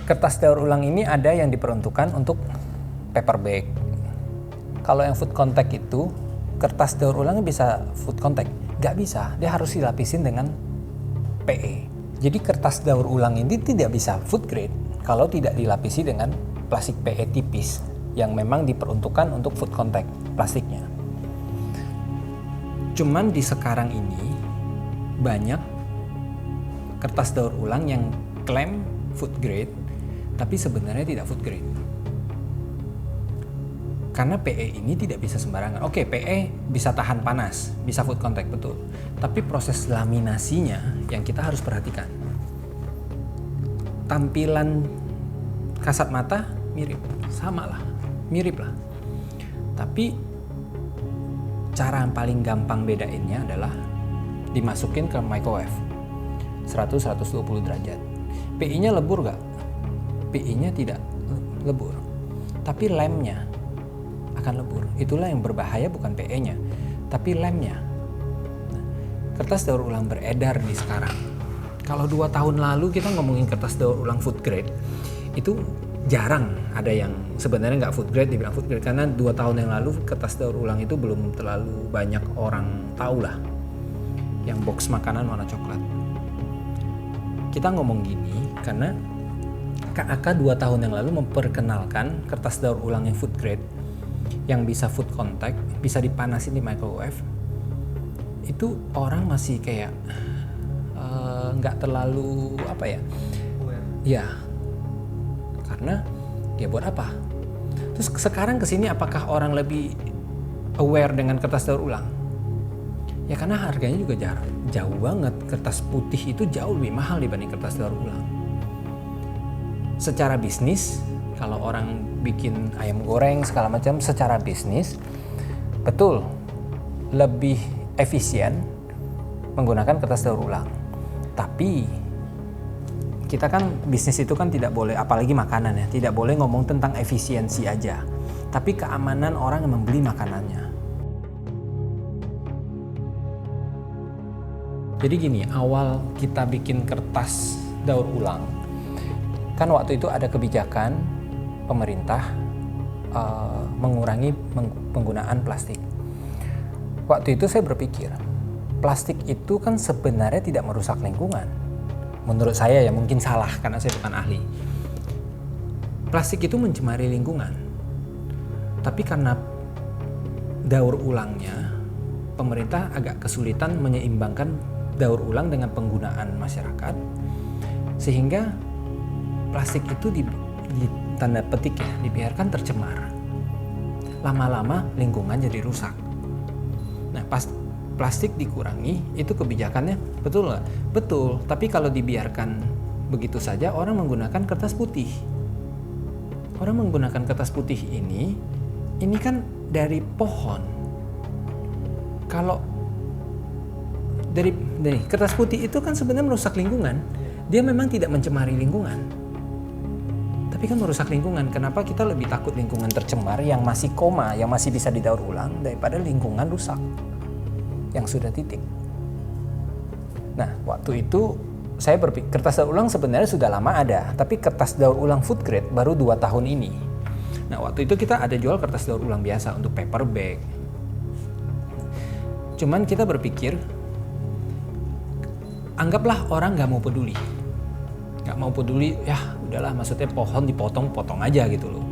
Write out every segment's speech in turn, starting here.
Kertas daur ulang ini ada yang diperuntukkan untuk paper bag. Kalau yang food contact itu, kertas daur ulangnya bisa food contact? Nggak bisa, dia harus dilapisin dengan PE. Jadi kertas daur ulang ini tidak bisa food grade kalau tidak dilapisi dengan plastik PE tipis yang memang diperuntukkan untuk food contact plastiknya. Cuman di sekarang ini banyak kertas daur ulang yang klaim food grade tapi sebenarnya tidak food grade. Karena PE ini tidak bisa sembarangan. Oke, PE bisa tahan panas, bisa food contact, betul. Tapi proses laminasinya yang kita harus perhatikan. Tampilan kasat mata mirip, sama lah, mirip lah. Tapi cara yang paling gampang bedainnya adalah dimasukin ke microwave 100-120 derajat. PI-nya lebur gak? PI-nya tidak lebur, tapi lemnya akan lebur. Itulah yang berbahaya, bukan PE-nya, tapi lemnya. Nah, kertas daur ulang beredar di sekarang. Kalau 2 tahun lalu kita ngomongin kertas daur ulang food grade, itu jarang ada yang sebenarnya nggak food grade dibilang food grade, karena 2 tahun yang lalu kertas daur ulang itu belum terlalu banyak orang tahu lah. Yang box makanan warna coklat. Kita ngomong gini karena KAK 2 tahun yang lalu memperkenalkan kertas daur ulang yang food grade yang bisa food contact, bisa dipanasin di microwave. Itu orang masih kayak nggak terlalu apa ya? Ya, karena ya buat apa? Terus sekarang kesini apakah orang lebih aware dengan kertas daur ulang? Ya karena harganya juga jauh banget. Kertas putih itu jauh lebih mahal dibanding kertas daur ulang. Secara bisnis, kalau orang bikin ayam goreng segala macam, secara bisnis betul lebih efisien menggunakan kertas daur ulang. Tapi kita kan bisnis itu kan tidak boleh, apalagi makanan ya, tidak boleh ngomong tentang efisiensi aja, tapi keamanan orang yang membeli makanannya. Jadi gini, awal kita bikin kertas daur ulang, kan waktu itu ada kebijakan pemerintah mengurangi penggunaan plastik. Waktu itu saya berpikir, plastik itu kan sebenarnya tidak merusak lingkungan. Menurut saya ya, mungkin salah karena saya bukan ahli. Plastik itu mencemari lingkungan. Tapi karena daur ulangnya, pemerintah agak kesulitan menyeimbangkan daur ulang dengan penggunaan masyarakat, sehingga plastik itu di tanda petik ya, dibiarkan tercemar. Lama-lama lingkungan jadi rusak. Nah, pas plastik dikurangi, itu kebijakannya betul nggak? Betul, tapi kalau dibiarkan begitu saja, orang menggunakan kertas putih. Orang menggunakan kertas putih ini kan dari pohon. Kalau dari kertas putih itu kan sebenarnya merusak lingkungan. Dia memang tidak mencemari lingkungan, tapi kan merusak lingkungan. Kenapa kita lebih takut lingkungan tercemar yang masih koma, yang masih bisa didaur ulang, daripada lingkungan rusak yang sudah titik. Nah, waktu itu saya berpikir kertas daur ulang sebenarnya sudah lama ada, tapi kertas daur ulang food grade baru 2 tahun ini. Nah, waktu itu kita ada jual kertas daur ulang biasa untuk paper bag. Cuman kita berpikir, anggaplah orang nggak mau peduli, ya udahlah, maksudnya pohon dipotong aja gitu loh,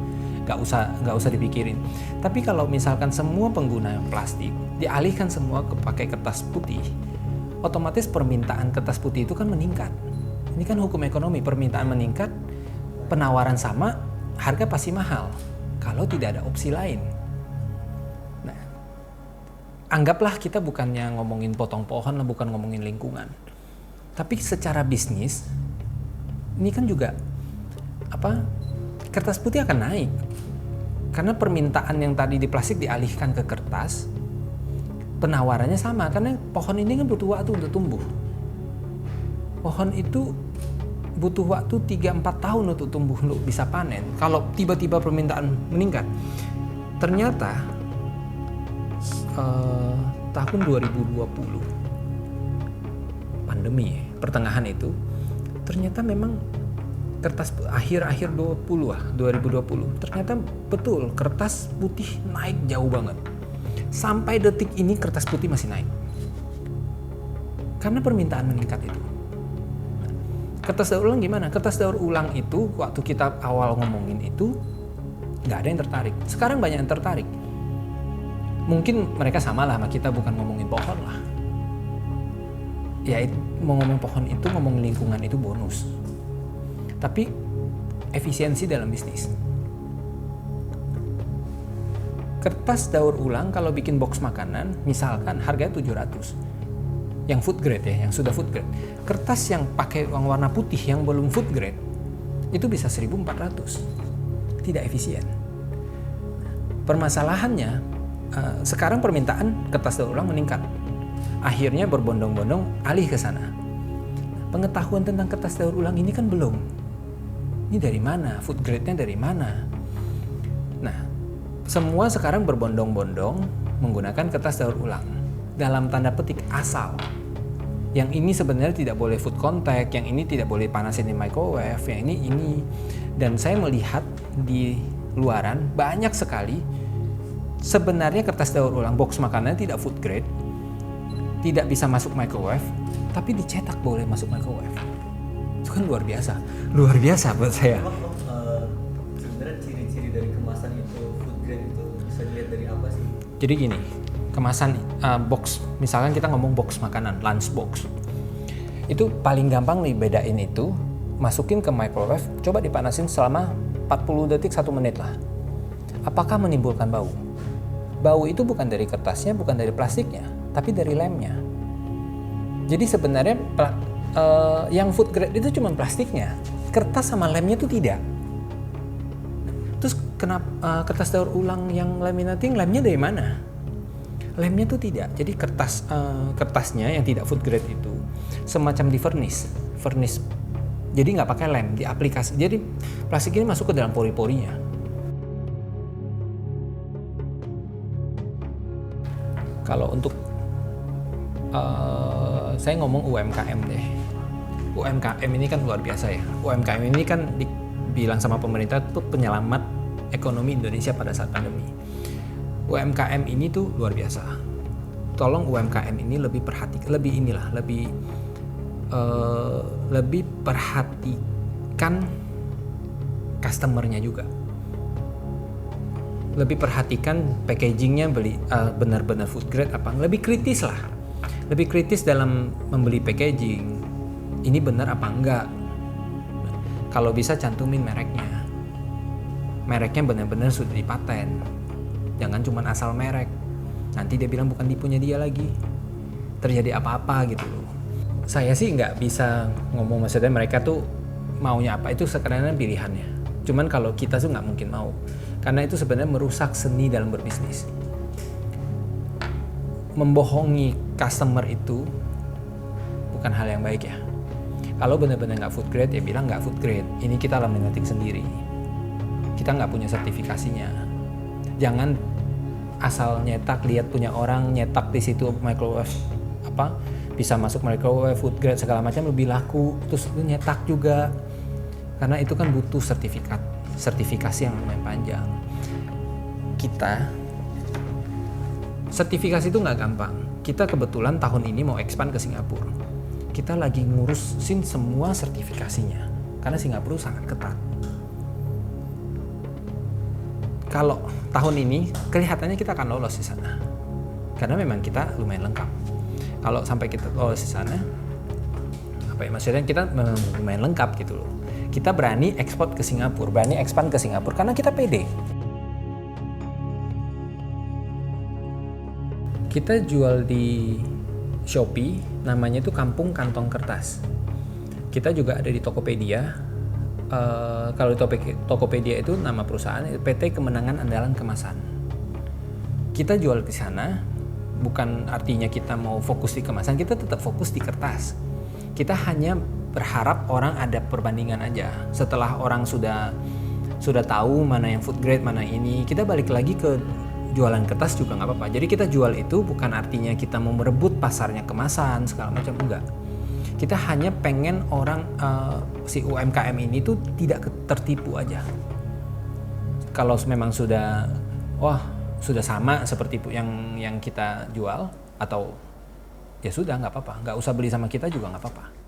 nggak usah dipikirin. Tapi kalau misalkan semua pengguna plastik dialihkan semua ke pakai kertas putih, otomatis permintaan kertas putih itu kan meningkat. Ini kan hukum ekonomi, permintaan meningkat, penawaran sama, harga pasti mahal kalau tidak ada opsi lain. Nah, anggaplah kita bukannya ngomongin potong pohon, bukan ngomongin lingkungan, tapi secara bisnis ini kan juga kertas putih akan naik karena permintaan yang tadi di plastik dialihkan ke kertas. Penawarannya sama, karena pohon ini kan butuh waktu untuk tumbuh. Pohon itu butuh waktu 3-4 tahun untuk tumbuh, untuk bisa panen. Kalau tiba-tiba permintaan meningkat, ternyata tahun 2020 pandemi pertengahan itu, ternyata memang kertas akhir-akhir 2020 ternyata betul kertas putih naik jauh banget. Sampai detik ini kertas putih masih naik. Karena permintaan meningkat itu. Kertas daur ulang gimana? Kertas daur ulang itu waktu kita awal ngomongin itu nggak ada yang tertarik. Sekarang banyak yang tertarik. Mungkin mereka sama lah sama kita, bukan ngomongin pohon lah. Ya mau ngomong pohon itu, ngomong lingkungan itu bonus. Tapi efisiensi dalam bisnis. Kertas daur ulang kalau bikin box makanan, misalkan harganya 700. Yang food grade ya, yang sudah food grade. Kertas yang pakai warna putih yang belum food grade itu bisa 1.400. Tidak efisien. Permasalahannya sekarang permintaan kertas daur ulang meningkat. Akhirnya berbondong-bondong alih ke sana. Pengetahuan tentang kertas daur ulang ini kan belum. Ini dari mana? Food grade-nya dari mana? Nah, semua sekarang berbondong-bondong menggunakan kertas daur ulang. Dalam tanda petik asal. Yang ini sebenarnya tidak boleh food contact, yang ini tidak boleh panasin di microwave, yang ini. Dan saya melihat di luaran banyak sekali sebenarnya kertas daur ulang box makanan tidak food grade, tidak bisa masuk microwave, tapi dicetak boleh masuk microwave. Itu kan luar biasa buat saya. Sebenarnya ciri-ciri dari kemasan itu food grade itu bisa dilihat dari apa sih? Jadi gini, kemasan box, misalkan kita ngomong box makanan, lunch box, itu paling gampang nih bedain itu, masukin ke microwave, coba dipanasin selama 40 detik 1 menit lah. Apakah menimbulkan bau? Bau itu bukan dari kertasnya, bukan dari plastiknya, tapi dari lemnya. Jadi sebenarnya yang food grade itu cuma plastiknya, kertas sama lemnya itu tidak. Terus kenapa kertas daur ulang yang laminating, lemnya dari mana? Lemnya tuh tidak. Jadi kertasnya yang tidak food grade itu semacam di furnish. Jadi nggak pakai lem, di aplikasi. Jadi plastik ini masuk ke dalam pori-porinya. Kalau untuk saya ngomong UMKM deh. UMKM ini kan luar biasa ya. UMKM ini kan dibilang sama pemerintah tuh penyelamat ekonomi Indonesia pada saat pandemi. UMKM ini tuh luar biasa. Tolong UMKM ini lebih perhatikan customernya juga. Lebih perhatikan packagingnya, benar-benar food grade apa. Lebih kritis lah. Lebih kritis dalam membeli packaging. Ini benar apa enggak. Kalau bisa cantumin mereknya. Mereknya benar-benar sudah dipaten. Jangan cuma asal merek. Nanti dia bilang bukan punya dia lagi. Terjadi apa-apa gitu loh. Saya sih nggak bisa ngomong, maksudnya mereka tuh maunya apa, itu sekarang pilihannya. Cuman kalau kita tuh nggak mungkin mau. Karena itu sebenarnya merusak seni dalam berbisnis. Membohongi customer itu bukan hal yang baik ya. Kalau benar-benar nggak food grade, ya bilang nggak food grade. Ini kita laminating sendiri. Kita nggak punya sertifikasinya. Jangan asal nyetak, lihat punya orang nyetak di situ microwave bisa masuk microwave, food grade segala macam lebih laku, terus itu nyetak juga. Karena itu kan butuh sertifikasi yang lumayan panjang. Kita sertifikasi itu nggak gampang. Kita kebetulan tahun ini mau expand ke Singapura. Kita lagi ngurusin semua sertifikasinya karena Singapura sangat ketat. Kalau tahun ini kelihatannya kita akan lolos di sana karena memang kita lumayan lengkap. Kalau sampai kita lolos di sana, maksudnya kita lumayan lengkap gitu loh. Kita berani ekspor ke Singapura, berani expand ke Singapura karena kita pede. Kita jual di Shopee, namanya itu Kampung Kantong Kertas. Kita juga ada di Tokopedia. Kalau di Tokopedia itu nama perusahaan PT Kemenangan Andalan Kemasan. Kita jual di sana, bukan artinya kita mau fokus di kemasan, kita tetap fokus di kertas. Kita hanya berharap orang ada perbandingan aja. Setelah orang sudah tahu mana yang food grade, mana ini, kita balik lagi ke jualan kertas juga nggak apa-apa. Jadi kita jual itu bukan artinya kita mau merebut pasarnya kemasan segala macam, enggak. Kita hanya pengen orang si UMKM ini tuh tidak tertipu aja. Kalau memang sudah sama seperti yang kita jual, atau ya sudah nggak apa-apa, nggak usah beli sama kita juga nggak apa-apa.